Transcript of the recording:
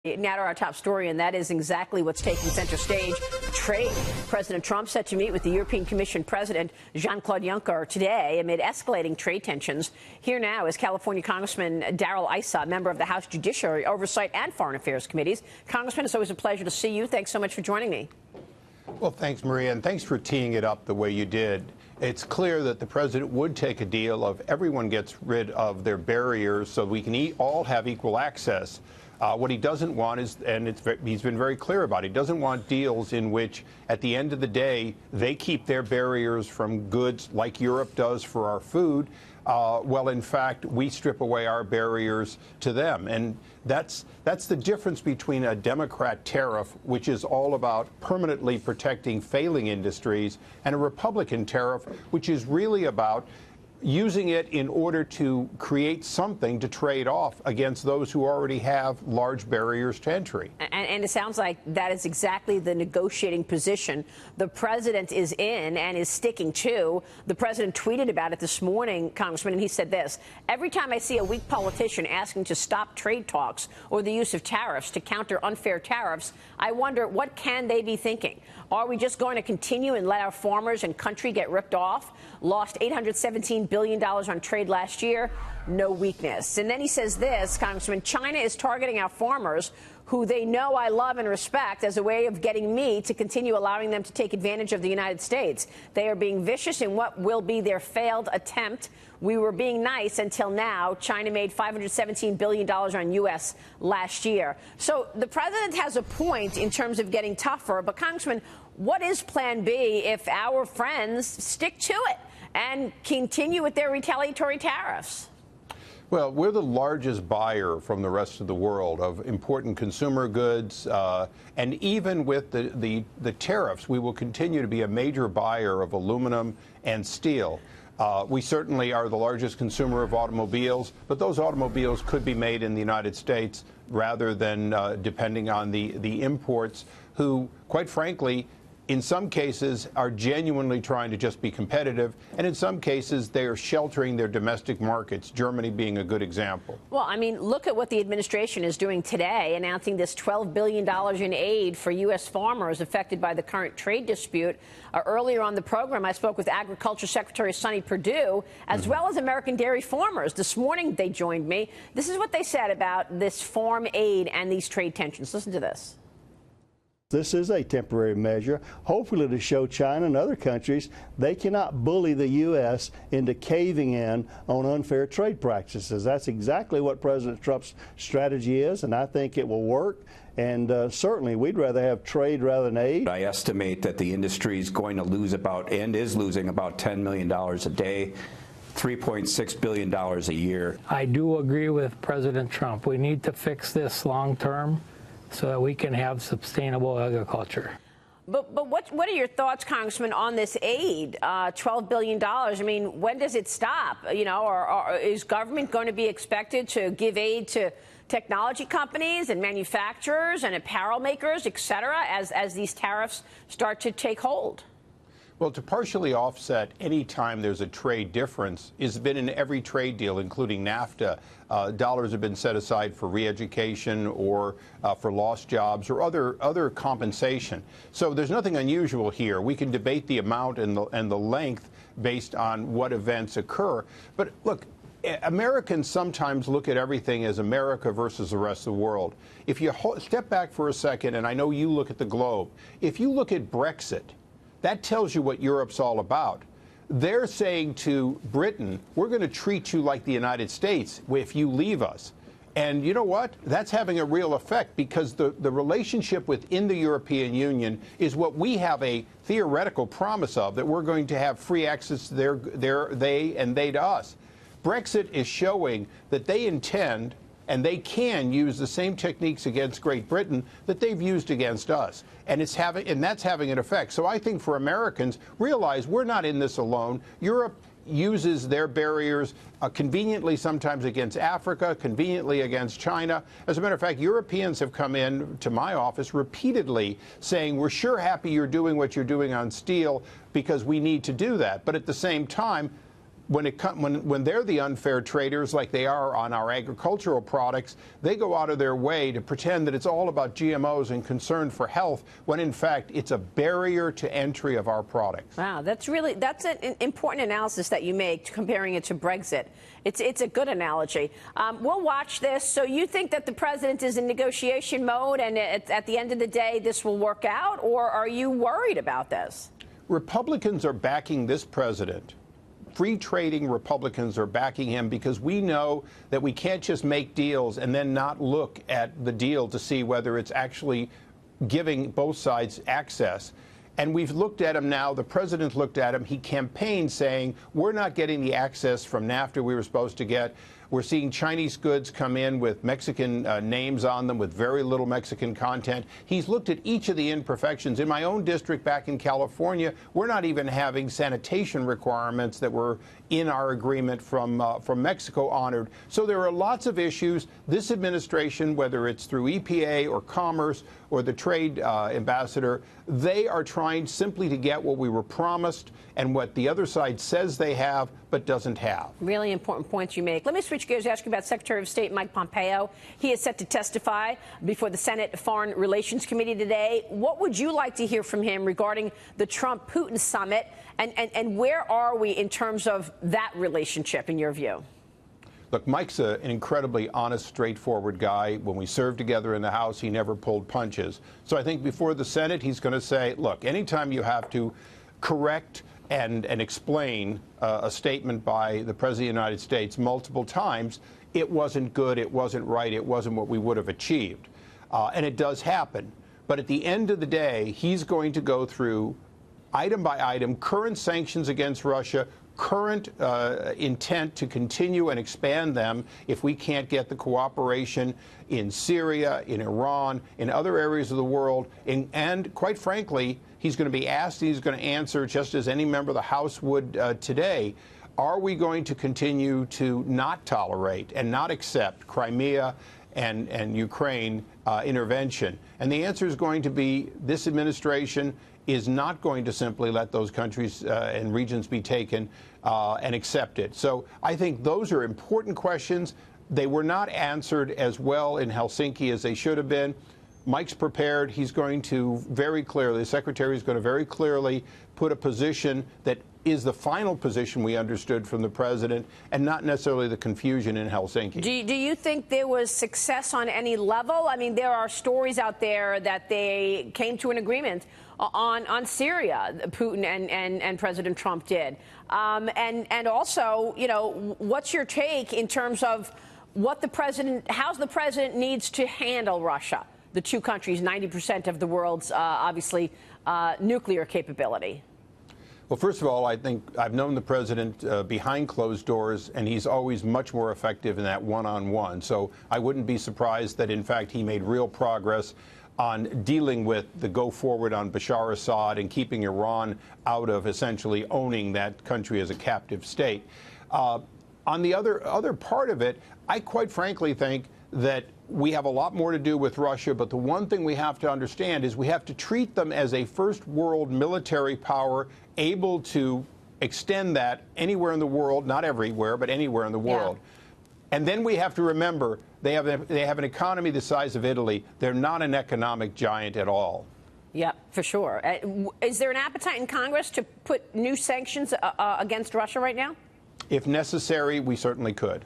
Now to our top story, and that is exactly what's taking center stage, trade. President Trump set to meet with the European Commission President Jean-Claude Juncker today amid escalating trade tensions. Here now is California Congressman Darrell Issa, member of the House Judiciary Oversight and Foreign Affairs Committees. Congressman, it's always a pleasure to see you. Thanks so much for joining me. Well, thanks, Maria, and thanks for teeing it up the way you did. It's clear that the president would take a deal of everyone gets rid of their barriers so we can all have equal access. What he doesn't want is, and he's been very clear about it, he doesn't want deals in which, at the end of the day, they keep their barriers from goods like Europe does for our food. Well, in fact, we strip away our barriers to them. And that's the difference between a Democrat tariff, which is all about permanently protecting failing industries, and a Republican tariff, which is really about using it in order to create something to trade off against those who already have large barriers to entry. And it sounds like that is exactly the negotiating position the president is in and is sticking to. The president tweeted about it this morning, Congressman, and he said this: every time I see a weak politician asking to stop trade talks or the use of tariffs to counter unfair tariffs, I wonder, what can they be thinking? Are we just going to continue and let our farmers and country get ripped off? Lost $817 billion on trade last year. No weakness. And then he says this, Congressman: China is targeting our farmers, who they know I love and respect, as a way of getting me to continue allowing them to take advantage of the United States. They are being vicious in what will be their failed attempt. We were being nice until now. China made $517 billion on U.S. last year. So the president has a point in terms of getting tougher. But, Congressman, what is Plan B if our friends stick to it and continue with their retaliatory tariffs? Well, we're the largest buyer from the rest of the world of important consumer goods, and even with the tariffs, we will continue to be a major buyer of aluminum and steel. We certainly are the largest consumer of automobiles, but those automobiles could be made in the United States rather than depending on the imports, who, quite frankly, in some cases are genuinely trying to just be competitive, and in some cases they are sheltering their domestic markets, Germany being a good example. Well, I mean, look at what the administration is doing today, announcing this $12 billion in aid for U.S. farmers affected by the current trade dispute. Earlier on the program, I spoke with Agriculture Secretary Sonny Perdue, as well as American dairy farmers. This morning, they joined me. This is what they said about this farm aid and these trade tensions. Listen to this. This is a temporary measure, hopefully to show China and other countries they cannot bully the U.S. into caving in on unfair trade practices. That's exactly what President Trump's strategy is, and I think it will work. And certainly, we'd rather have trade rather than aid. I estimate that the industry is going to lose about, and is losing about, $10 million a day. $3.6 billion a year. I do agree with President Trump. We need to fix this long term so that we can have sustainable agriculture. But what are your thoughts, Congressman, on this aid, $12 billion? I mean, when does it stop? You know, or is government going to be expected to give aid to technology companies and manufacturers and apparel makers, et cetera, as these tariffs start to take hold? Well, to partially offset any time there's a trade difference has been in every trade deal, including NAFTA. Dollars have been set aside for re-education or for lost jobs or other compensation. So there's nothing unusual here. We can debate the amount and the length based on what events occur. But look, Americans sometimes look at everything as America versus the rest of the world. If you step back for a second, and I know you look at the globe, if you look at Brexit, that tells you what Europe's all about. They're saying to Britain, we're going to treat you like the United States if you leave us. And you know what? That's having a real effect, because the relationship within the European Union is what we have a theoretical promise of, that we're going to have free access to they and they to us. Brexit is showing that they intend and they can use the same techniques against Great Britain that they've used against us. And that's having an effect. So I think for Americans, realize we're not in this alone. Europe uses their barriers conveniently sometimes against Africa, conveniently against China. As a matter of fact, Europeans have come in to my office repeatedly saying, we're sure happy you're doing what you're doing on steel because we need to do that. But at the same time, when they're the unfair traders like they are on our agricultural products, they go out of their way to pretend that it's all about GMOs and concern for health, when in fact it's a barrier to entry of our products. Wow, that's an important analysis that you make, comparing it to Brexit. It's a good analogy. We'll watch this. So you think that the president is in negotiation mode, and at the end of the day, this will work out, or are you worried about this? Republicans are backing this president. Free trading Republicans are backing him because we know that we can't just make deals and then not look at the deal to see whether it's actually giving both sides access. And we've looked at him now. The president looked at him. He campaigned saying, we're not getting the access from NAFTA we were supposed to get. We're seeing Chinese goods come in with Mexican names on them with very little Mexican content. He's looked at each of the imperfections. In my own district back in California, we're not even having sanitation requirements that were in our agreement from Mexico honored. So there are lots of issues. This administration, whether it's through EPA or Commerce or the trade ambassador, they are trying simply to get what we were promised and what the other side says they have but doesn't have. Really important points you make. Let me switch gears and ask you about Secretary of State Mike Pompeo. He is set to testify before the Senate Foreign Relations Committee today. What would you like to hear from him regarding the Trump-Putin summit, and where are we in terms of that relationship, in your view? Look, Mike's an incredibly honest, straightforward guy. When we served together in the House, he never pulled punches. So I think before the Senate, he's going to say, look, anytime you have to correct and explain a statement by the President of the United States multiple times, it wasn't good, it wasn't right, it wasn't what we would have achieved. And it does happen. But at the end of the day, he's going to go through item by item, current sanctions against Russia, current intent to continue and expand them if we can't get the cooperation in Syria, in Iran, in other areas of the world. And quite frankly, he's going to be asked and he's going to answer just as any member of the House would today. Are we going to continue to not tolerate and not accept Crimea and Ukraine intervention? And the answer is going to be this administration is not going to simply let those countries and regions be taken and accepted. So I think those are important questions. They were not answered as well in Helsinki as they should have been. Mike's prepared. He's going to very clearly, the Secretary is going to very clearly put a position that is the final position we understood from the president and not necessarily the confusion in Helsinki. Do you think there was success on any level? I mean, there are stories out there that they came to an agreement on Syria, Putin and President Trump did. And also, you know, what's your take in terms of what the president, how the president needs to handle Russia? The two countries, 90% of the world's, obviously, nuclear capability. Well, first of all, I think I've known the president behind closed doors, and he's always much more effective in that one-on-one. So I wouldn't be surprised that, in fact, he made real progress on dealing with the go forward on Bashar Assad and keeping Iran out of essentially owning that country as a captive state. On the other part of it, I quite frankly think that we have a lot more to do with Russia, but the one thing we have to understand is we have to treat them as a first world military power able to extend that anywhere in the world, not everywhere, but anywhere in the world. Yeah. And then we have to remember they have an economy the size of Italy. They're not an economic giant at all. Yeah, for sure. Is there an appetite in Congress to put new sanctions against Russia right now? If necessary, we certainly could.